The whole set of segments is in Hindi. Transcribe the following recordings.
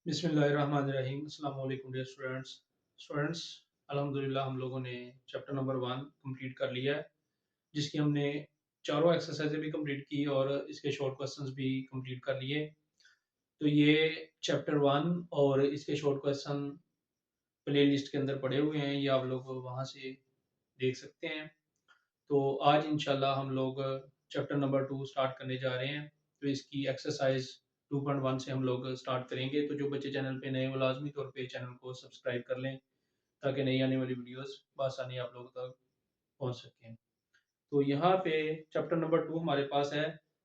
बिस्मिल्लाहिर्रहमानिर्रहीम। अस्सलाम वालेकुम डियर स्टूडेंट्स। अल्हम्दुलिल्लाह हम लोगों ने चैप्टर नंबर 1 कंप्लीट कर लिया है, जिसकी हमने चारों एक्सरसाइजें भी कंप्लीट की और इसके शॉर्ट क्वेश्चंस भी कंप्लीट कर लिए। तो ये चैप्टर 1 और इसके शॉर्ट क्वेश्चन प्ले लिस्ट के अंदर पड़े हुए हैं, ये आप लोग वहाँ से देख सकते हैं। तो आज इंशाल्लाह हम लोग चैप्टर नंबर 2 स्टार्ट करने जा रहे हैं। तो इसकी एक्सरसाइज 2.1 से हम लोग स्टार्ट करेंगे। तो जो बच्चे चैनल पे नए, वो लाजमी तौर पे चैनल को सब्सक्राइब कर लें, ताकि नई आने वाली वीडियोस बआसानी आप लोगों तक पहुंच सकें। तो यहाँ पे चैप्टर नंबर 2 हमारे पास है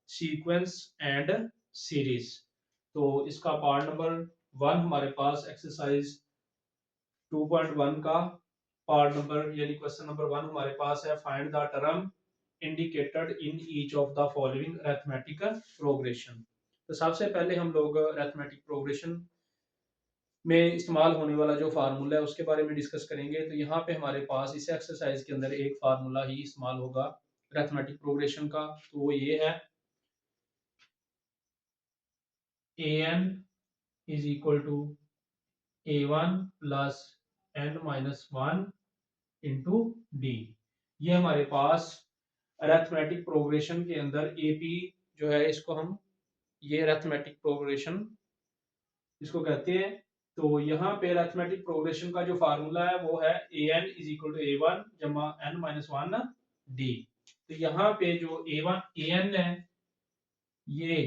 सीक्वेंस एंड सीरीज। तो इसका पार्ट नंबर 1 हमारे पास एक्सरसाइज 2.1 का पार्ट नंबर यानी क्वेश्चन नंबर 1 हमारे पास है, find the term indicated in each of the following arithmetic progression. तो सबसे पहले हम लोग अरिथमेटिक प्रोग्रेशन में इस्तेमाल होने वाला जो फार्मूला है उसके बारे में डिस्कस करेंगे। तो यहाँ पे हमारे पास इस एक्सरसाइज के अंदर एक फार्मूला ही इस्तेमाल होगा अरिथमेटिक प्रोग्रेशन का। तो वो ये है, a n is equal to a one plus n minus one into d. ये हमारे पास अरिथमेटिक प्रोग्रेशन के अंदर एपी जो है, इसको हम ये अरिथमेटिक प्रोग्रेशन इसको कहते हैं। तो यहाँ पे अरिथमेटिक प्रोग्रेशन का जो फार्मूला है वो है a n is equal to a one जमा एन माइनस वन डी। तो यहाँ पे जो ए वन ए एन है, ये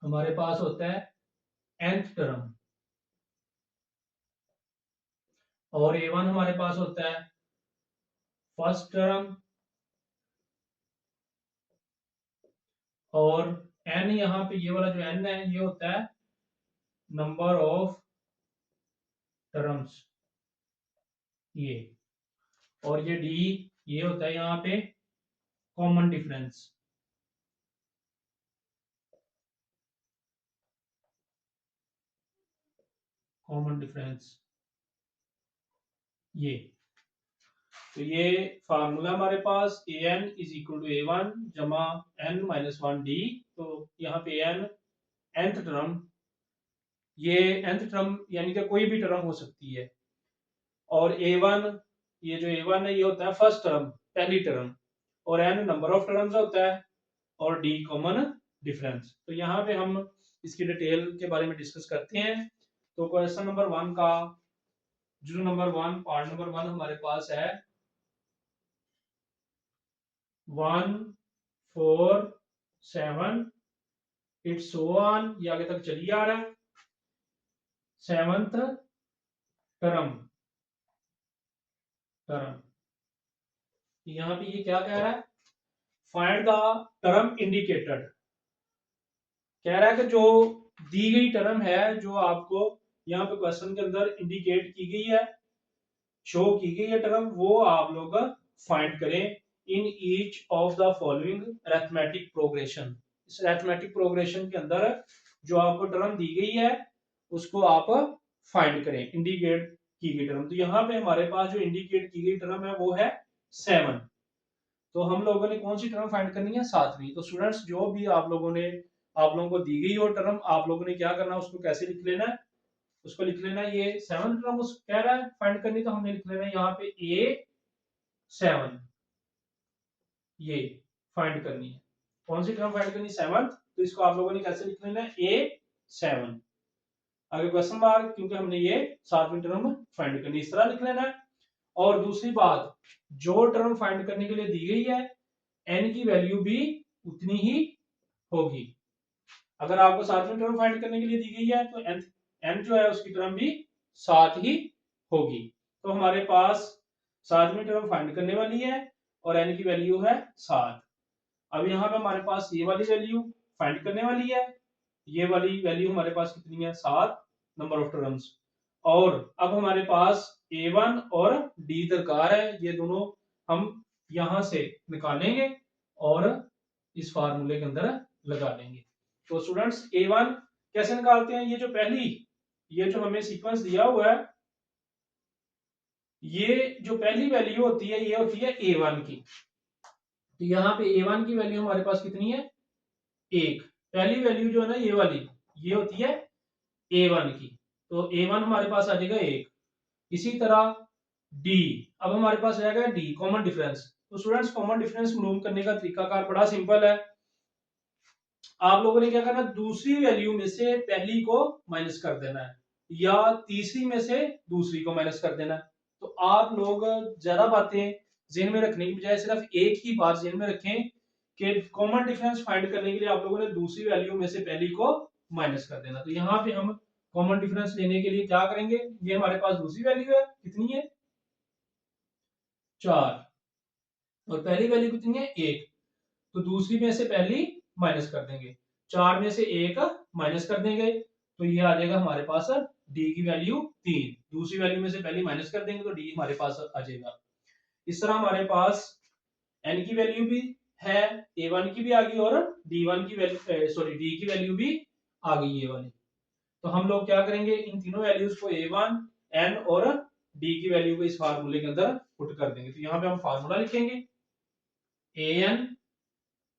हमारे पास होता है nth टर्म, और ए वन हमारे पास होता है फर्स्ट टर्म, और n यहाँ पे ये वाला जो n है ये होता है नंबर ऑफ टर्म्स ये, और ये d ये होता है यहाँ पे कॉमन डिफरेंस। कॉमन डिफरेंस ये। तो ये फार्मूला हमारे पास a n is equal to a one जमा एन माइनस वन डी। तो यहाँ पे एन nth टर्म, ये nth टर्म यानी कि कोई भी टर्म हो सकती है, और ए वन ये जो ए वन है ये होता है फर्स्ट टर्म, पहली टर्म, और एन नंबर ऑफ टर्म्स होता है, और डी कॉमन डिफरेंस। तो यहाँ पे हम इसकी डिटेल के बारे में डिस्कस करते हैं। तो क्वेश्चन नंबर 1 का जो नंबर 1 पार्ट नंबर 1 हमारे पास है 1 4 7 इट्स सो ऑन, ये आगे तक चली आ रहा है। सेवंथ टर्म टर्म यहाँ पे ये क्या कह रहा है, फाइंड द टर्म इंडिकेटेड। कह रहा है कि जो दी गई टर्म है, जो आपको यहाँ पे क्वेश्चन के अंदर इंडिकेट की गई है, शो की गई है टर्म, वो आप लोग फाइंड करें in each of the following arithmetic progression. इस अरिथमेटिक प्रोग्रेशन के अंदर जो आपको टर्म दी गई है उसको आप फाइंड करें, इंडिकेट की गई टर्म। तो यहाँ पे हमारे पास जो इंडिकेट की गई टर्म है वो है 7। तो हम लोगों ने कौन सी टर्म फाइंड करनी है, 7वीं। तो स्टूडेंट्स जो भी आप लोगों को दी गई हो टर्म, आप लोगों ने क्या करना है, उसको कैसे लिख लेना है, उसको लिख लेना है। ये 7 टर्म उस कह रहा है फाइंड करनी, तो हमने लिख लेना है यहाँ पे A7, ये फाइंड करनी है। कौन सी टर्म फाइंड करनी, 7। तो इसको आप लोगों ने कैसे लिख लेना है, A7 आगे क्वेश्चन मार्क, क्योंकि हमने ये 7वीं टर्म फाइंड करनी, इस तरह लिख लेना है। और दूसरी बात, जो टर्म फाइंड करने के लिए दी गई है n की वैल्यू भी उतनी ही होगी। अगर आपको 7वीं टर्म फाइंड करने के लिए दी गई है तो n जो है उसकी टर्म भी 7 ही होगी। तो हमारे पास 7वीं टर्म फाइंड करने वाली है और n की वैल्यू है 7। अब यहाँ पे हमारे पास ये वाली वैल्यू फाइंड करने वाली है, ये वाली वैल्यू हमारे पास कितनी है, 7 नंबर ऑफ टर्म्स। और अब हमारे पास A1 और D दरकार है, ये दोनों हम यहां से निकालेंगे और इस फार्मूले के अंदर लगा लेंगे। तो स्टूडेंट्स A1 कैसे निकालते हैं, ये जो हमें सीक्वेंस दिया हुआ है, ये जो पहली वैल्यू होती है ये होती है A1 की। तो यहाँ पे A1 की वैल्यू हमारे पास कितनी है, 1। पहली वैल्यू जो है ना ये वाली, ये होती है A1 की, तो A1 हमारे पास आ जाएगा 1। इसी तरह D, अब हमारे पास रहेगा D कॉमन डिफरेंस। तो स्टूडेंट्स कॉमन डिफरेंस मालूम करने का तरीकाकार बड़ा सिंपल है। आप लोगों ने क्या करना है, दूसरी वैल्यू में से पहली को माइनस कर देना है, या तीसरी में से दूसरी को माइनस कर देना है। तो आप लोग ज्यादा बातें जेहन में रखने की बजाय सिर्फ एक ही बात जेहन में रखें कि कॉमन डिफरेंस फाइंड करने के लिए आप लोगों ने दूसरी वैल्यू में से पहली को माइनस कर देना। तो यहाँ पे हम कॉमन डिफरेंस लेने के लिए क्या करेंगे, ये हमारे पास दूसरी वैल्यू है, कितनी है 4, और पहली वैल्यू कितनी है 1, तो दूसरी में से पहली माइनस कर देंगे, 4 में से 1 माइनस कर देंगे, तो ये आ जाएगा हमारे पास डी की वैल्यू 3। दूसरी वैल्यू में से पहली माइनस कर देंगे तो डी हमारे पास आ जाएगा। इस तरह हमारे पास एन की वैल्यू भी है, A1 की भी आ गई, और D1 की वैल्यू सॉरी डी की वैल्यू भी आ गई ये वाली। तो हम लोग क्या करेंगे, इन तीनों वैल्यूज को A1, N और D की वैल्यू को इस फार्मूले के अंदर पुट कर देंगे। तो यहाँ पे हम फार्मूला लिखेंगे AN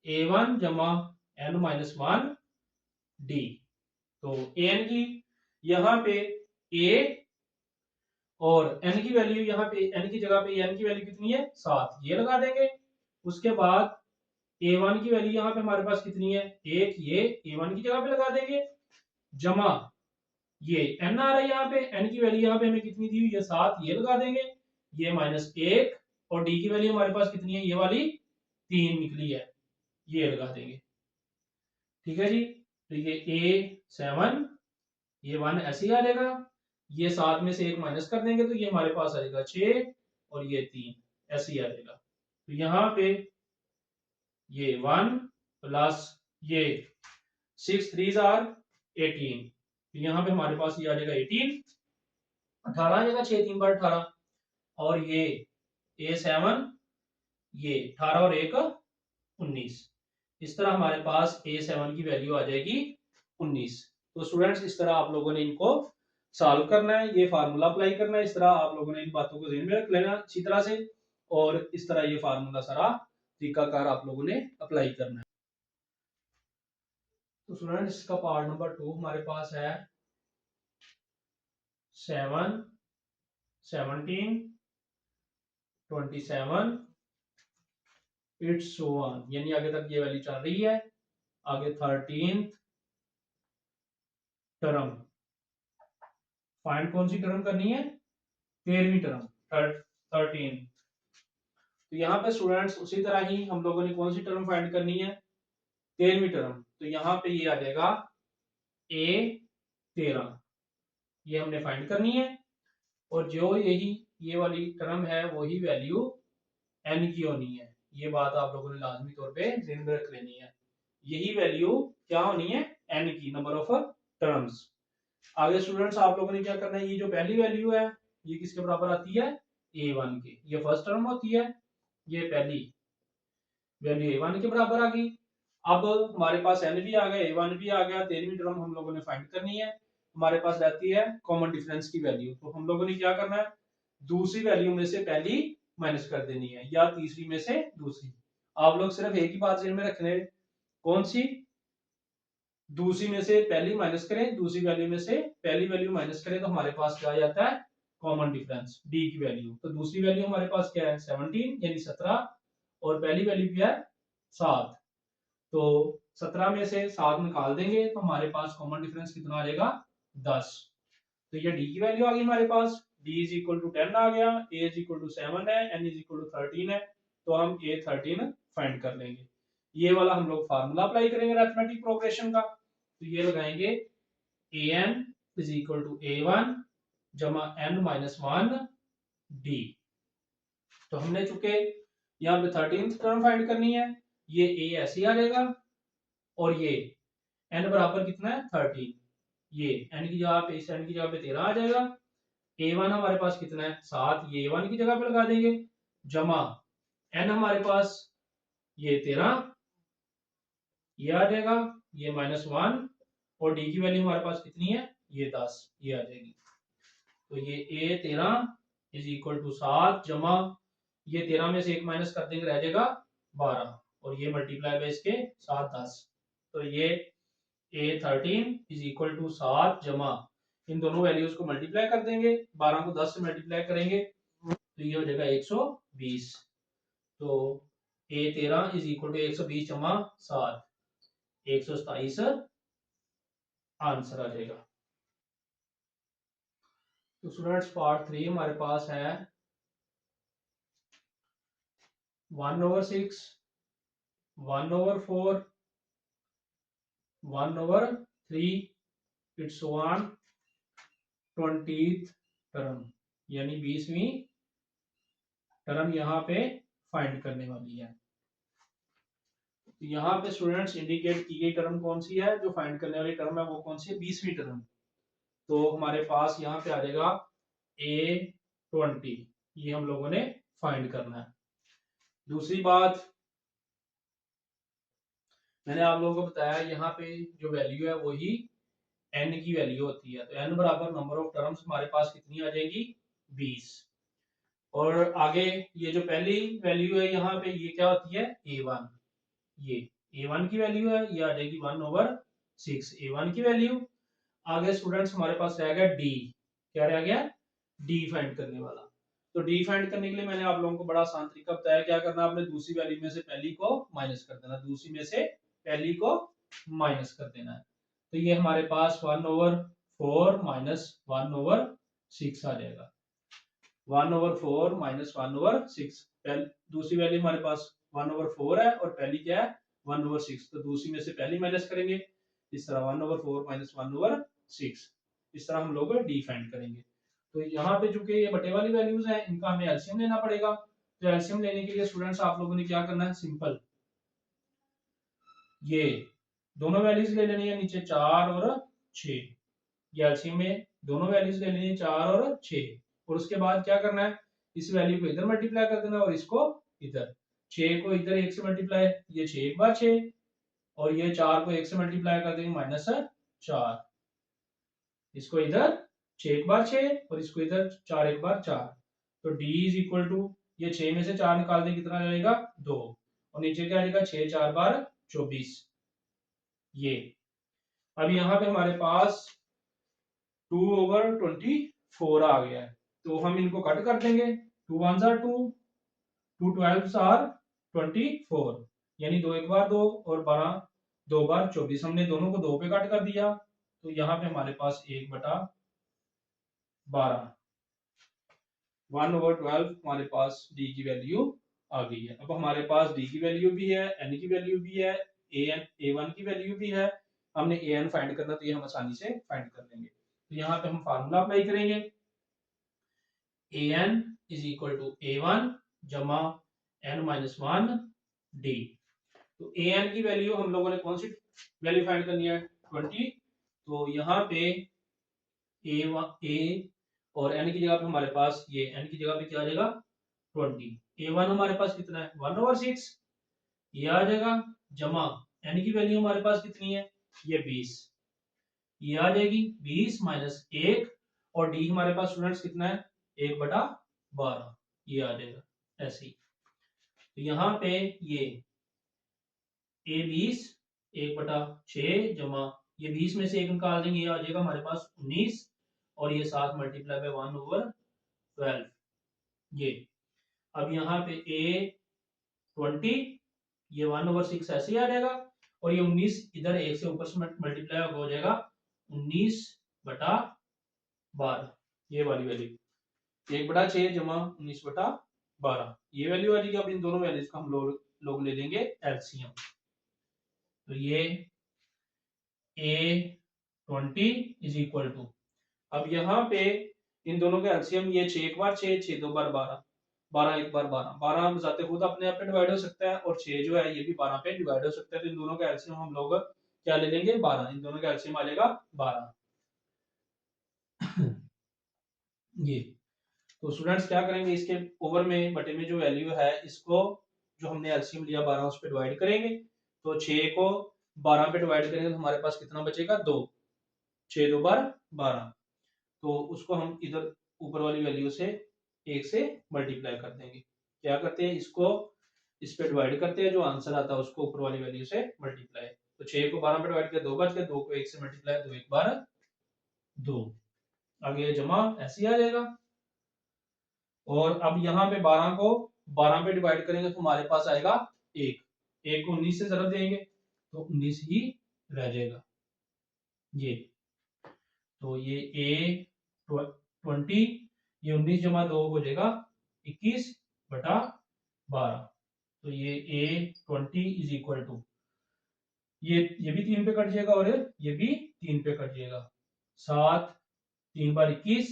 A1 जमा N माइनस 1 D। तो AN की यहाँ पे A और N की वैल्यू, यहाँ पे N की जगह पे N की वैल्यू कितनी है 7, ये लगा देंगे। उसके बाद A1 की वैल्यू यहाँ पे हमारे पास कितनी है 1, ये A1 की जगह पे लगा देंगे, जमा ये N आ रहा है यहाँ पे, N की वैल्यू यहाँ पे हमें कितनी दी हुई है 7, ये लगा देंगे, ये माइनस 1, और D की वैल्यू हमारे पास कितनी है, ये वाली 3 निकली है, ये लगा देंगे। ठीक है जी, तो ये A7, ये 1 ऐसे ही आ जाएगा, ये 7 में से 1 माइनस कर देंगे तो ये हमारे पास आ जाएगा 6, और ये 3 ऐसे ही आ जाएगा। तो यहाँ पे ये 1 प्लस ये 6 3 आर 18, तो यहाँ पे हमारे पास ये आ जाएगा 18, 18 आ जाएगा, 6 3 बार 18, और ये A7, ये 18 और 1 19। इस तरह हमारे पास A7 की वैल्यू आ जाएगी 19। तो स्टूडेंट्स इस तरह आप लोगों ने इनको सॉल्व करना है, ये फार्मूला अप्लाई करना है, इस तरह आप लोगों ने इन बातों को ध्यान में रख लेना अच्छी तरह से, और इस तरह ये फार्मूला सारा तरीकाकार आप लोगों ने अप्लाई करना है। तो स्टूडेंट्स इसका पार्ट नंबर 2 हमारे पास है 7 17 27 इट्स सो ऑन, यानी आगे तक ये वैल्यू चल रही है। आगे 13th टर्म, फाइंड कौन सी टर्म करनी है, 13वीं टर्म 13। तो यहाँ पे स्टूडेंट्स उसी तरह ही हम लोगों ने कौन सी टर्म फाइंड करनी है, 13वीं टर्म। तो यहाँ पे ये आ जाएगा A13, ये हमने फाइंड करनी है, और जो यही ये वाली टर्म है वही वैल्यू N की होनी है। ये बात आप लोगों ने लाजमी तौर पे ध्यान में रख लेनी है, यही वैल्यू क्या होनी है N की, नंबर ऑफ टर्म्स। आगे स्टूडेंट्स आप लोगों ने क्या करना है, ये जो पहली वैल्यू है ये किसके बराबर आती है A1 के, ये फर्स्ट टर्म होती है, ये पहली वैल्यू A1 के बराबर आ गई। अब हमारे पास N भी आ गया, A1 भी आ गया, 13वीं टर्म हम लोगों ने फाइंड करनी है, हमारे पास रहती है कॉमन डिफरेंस की वैल्यू। तो हम लोगों ने क्या करना है, दूसरी वैल्यू में से पहली माइनस कर देनी है, या तीसरी में से दूसरी। आप लोग सिर्फ एक ही बात ध्यान में रखने, कौन सी, दूसरी में से पहली माइनस करें, दूसरी वैल्यू में से पहली वैल्यू माइनस करें, तो हमारे पास क्या आ जाता है कॉमन डिफरेंस डी की वैल्यू। तो दूसरी वैल्यू हमारे पास क्या है 17 यानी 17, और पहली वैल्यू क्या है 7, तो 17 में से 7 निकाल देंगे तो हमारे पास कॉमन डिफरेंस कितना आ जाएगा 10। तो ये डी की वैल्यू आ गई हमारे पास, d इज इक्वल टू 10 आ गया, a इज इक्वल टू 7 है, n इज इक्वल टू 13 है, तो हम A13 फाइंड कर लेंगे। ये वाला हम लोग फार्मूला अप्लाई करेंगे अरिथमेटिक प्रोग्रेशन का, तो ये लगाएंगे an is equal to A1 जमा n माइनस 1 d। तो हमने चुके यहाँ पे 13th टर्म फाइंड करनी है, ये a ऐसे ही आ जाएगा, और ये n बराबर कितना है 13, ये n की जगह पे, इस n की जगह पे 13 आ जाएगा। A1 हमारे पास कितना है 7, ये A1 की जगह पे लगा देंगे, जमा n हमारे पास ये 13, ये आ जाएगा, ये माइनस 1, और d की वैल्यू हमारे पास कितनी है ये 10, ये आ जाएगी। तो ये A13 इज इक्वल टू 7 जमा ये 13 में से 1 माइनस कर देंगे, रह जाएगा 12, और ये मल्टीप्लाई बाय इसके 7 10। तो ये A13 इज इक्वल टू 7 जमा इन दोनों वैल्यूज को मल्टीप्लाई कर देंगे, 12 को 10 से मल्टीप्लाई करेंगे तो ये हो जाएगा 120। तो A13 इज इक्वल टू 120 जमा 7, 127 आंसर आ जाएगा। तो स्टूडेंट्स पार्ट 3 हमारे पास है 1/6, 1/4, 1/3 इट्स वन 20th टर्म, यानी 20वीं टर्म यहाँ पे फाइंड करने वाली है। तो यहाँ पे स्टूडेंट्स इंडिकेट की गई टर्म कौन सी है, जो फाइंड करने वाली टर्म है वो कौन सी है, 20वीं टर्म। तो हमारे पास यहाँ पे आ जाएगा A20, ये हम लोगों ने फाइंड करना है। दूसरी बात मैंने आप लोगों को बताया, यहाँ पे जो वैल्यू है वही n की वैल्यू होती है। तो n बराबर नंबर ऑफ टर्म्स हमारे पास कितनी आ जाएगी, 20। और आगे ये जो पहली वैल्यू है यहाँ पे ये क्या होती है, A1, ये A1 की वैल्यू है, ये आ जाएगी 1/6 A1 की वैल्यू। आगे स्टूडेंट्स हमारे पास रह गया D, क्या रह गया, D फाइंड करने वाला। तो D फाइंड करने के लिए मैंने आप लोगों को बड़ा आसान तरीका बताया, क्या करना, आपने दूसरी वैल्यू में से पहली को माइनस कर देना, दूसरी में से पहली को माइनस कर देना है। तो ये हमारे पास 1/4 माइनस 1/6 आ जाएगा, 1/4 माइनस 1/6। दूसरी वैल्यू हमारे पास 1/4 है और पहली क्या है 1/6, तो दूसरी में से पहली माइनस करेंगे, इस तरह 1/4 माइनस 1/6, इस तरह हम लोग डी फाइंड करेंगे। तो यहाँ पे चूंकि ये बटे वाली वैल्यूज है, इनका हमें एलसीएम लेना पड़ेगा। तो एलसीएम लेने के लिए स्टूडेंट्स आप लोगों ने क्या करना है, सिंपल ये दोनों वैल्यूज ले लेनी है, नीचे 4 और 6, ये एलसीएम में दोनों वैल्यूज ले लेनी है 4 और 6। और उसके बाद क्या करना है, इस वैल्यू को इधर मल्टीप्लाई कर देना और इसको इधर, 6 को इधर 1 से मल्टीप्लाई, ये 6 1 बार 6, और ये 4 को 1 से मल्टीप्लाई कर देंगे -4, इसको इधर 6 1 बार 6 और इसको इधर 4 1 बार 4। तो d इज इक्वल टू, ये 6 में से 4 निकाल दें कितना जाएगा 2, और नीचे क्या आएगा 6 4 बार 24। ये अब यहाँ पे हमारे पास 2/24 आ गया है, तो हम इनको कट कर देंगे, 2 1s are 2, 2 12s are 24, यानी 2 1 बार 2 और 12 2 बार 24, हमने दोनों को 2 पे कट कर दिया। तो यहाँ पे हमारे पास 1/12, 1/12 हमारे पास d की वैल्यू आ गई है। अब हमारे पास d की वैल्यू भी है, n की वैल्यू भी है, a1 की वैल्यू भी है, हमने an फाइंड करना, तो ये हम आसानी से फाइंड कर लेंगे। तो यहाँ पे हम फार्मूला अप्लाई करेंगे, an is equal to a1 जमा n-1 d। तो an की वैल्यू हम लोगों ने कौन सी वैल्यू फाइंड करनी है, 20। तो यहाँ पे a और n की जगह पे हमारे पास, ये n की जगह पे क्या आ जाएगा 20, a1 हमारे पास कितना है 1/6, ये आ जाएगा, जमा n की वैल्यू हमारे पास कितनी है, ये 20, ये आ जाएगी 20 माइनस 1, और d हमारे पास स्टूडेंट्स कितना है 1/12, ये आ जाएगा ऐसे ही। तो यहाँ पे ये a20 1/6 जमा ये 20 में से 1 निकाल देंगे, ये आ जाएगा हमारे पास 19, और ये 7 मल्टीप्लाई बाय 1/12, ये अब यहाँ पे a20 ये 1/6 ऐसे ही आ जाएगा, और ये 19 इधर 1 से ऊपर से मल्टीप्लाई हो जाएगा 19/12, ये वाली वैल्यू 1/6 जमा 19/12, ये वैल्यू आ जाएगी। अब इन दोनों वैल्यूज का हम लोग ले लेंगे एलसीएम। तो ये a20 इज इक्वल टू, अब यहाँ पे इन दोनों का एलसीएम, ये 6 1 बार 6, 6 2 बार 12, 12 1 बार 12, 12 हम जाते खुद अपने आप पे डिवाइड हो सकता है, और 6 जो है ये भी 12 पे डिवाइड हो सकता है। तो इन दोनों का एलसीएम हम लोग क्या ले लेंगे 12, इन दोनों का एलसीएम आ जाएगा 12। ये तो स्टूडेंट्स क्या करेंगे, इसके ओवर में बटे में जो वैल्यू है, इसको जो हमने एलसीएम लिया 12 उस पर डिवाइड करेंगे। तो 6 को 12 पे डिवाइड करेंगे तो हमारे पास कितना बचेगा 2, 6 2 बार 12, तो उसको हम इधर ऊपर वाली वैल्यू से 1 से मल्टीप्लाई कर देंगे। क्या करते हैं, इसको इस पे डिवाइड करते हैं, जो आंसर आता है उसको ऊपर वाली वैल्यू से मल्टीप्लाई। तो 6 को 12 पे डिवाइड किया 2 बच गया, 2 को 1 से मल्टीप्लाई 2 1 बार 2, आगे जमा ऐसे ही आ जाएगा। और अब यहाँ पे 12 को 12 पे डिवाइड करेंगे तो हमारे पास आएगा 1। 1 को 19 से जरूर देंगे तो 19 ही रह जाएगा। ये तो ये ए 20, ये 19 जमा 2 हो जाएगा 21/12। तो ये A20 इज इक्वल टू, ये भी 3 पे कट जाएगा और ये भी 3 पे कट जाएगा। 7 3 बार 21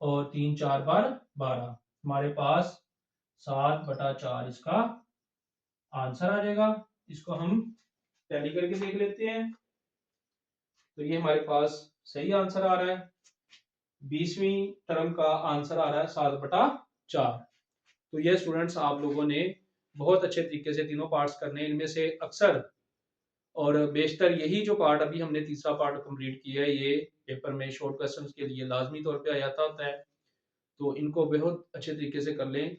और 3 4 बार 12, हमारे पास 7/4 इसका आंसर आ जाएगा। इसको हम टैली करके देख लेते हैं। तो ये हमारे पास सही आंसर आ रहा है। 20वीं टर्म का आंसर आ रहा है 7/4। तो ये स्टूडेंट्स आप लोगों ने बहुत अच्छे तरीके से तीनों पार्ट्स करने, इनमें से अक्सर और बेशतर यही जो पार्ट अभी हमने तीसरा पार्ट कंप्लीट किया है, ये पेपर में शॉर्ट क्वेश्चंस के लिए लाजमी तौर पे आ जाता होता है। तो इनको बहुत अच्छे तरीके से कर लें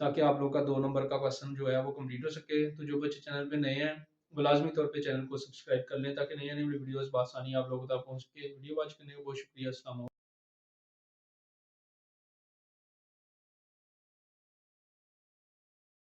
ताकि आप लोग का 2 नंबर का क्वेश्चन जो है वो कंप्लीट हो सके। तो जो बच्चे चैनल पे नए हैं वो लाजमी तौर पे चैनल को सब्सक्राइब कर लें ताकि नई नई वीडियोस बआसानी आप लोगों तक पहुंच सके। वीडियो वॉच करने का बहुत शुक्रिया। अस्सलाम वालेकुम।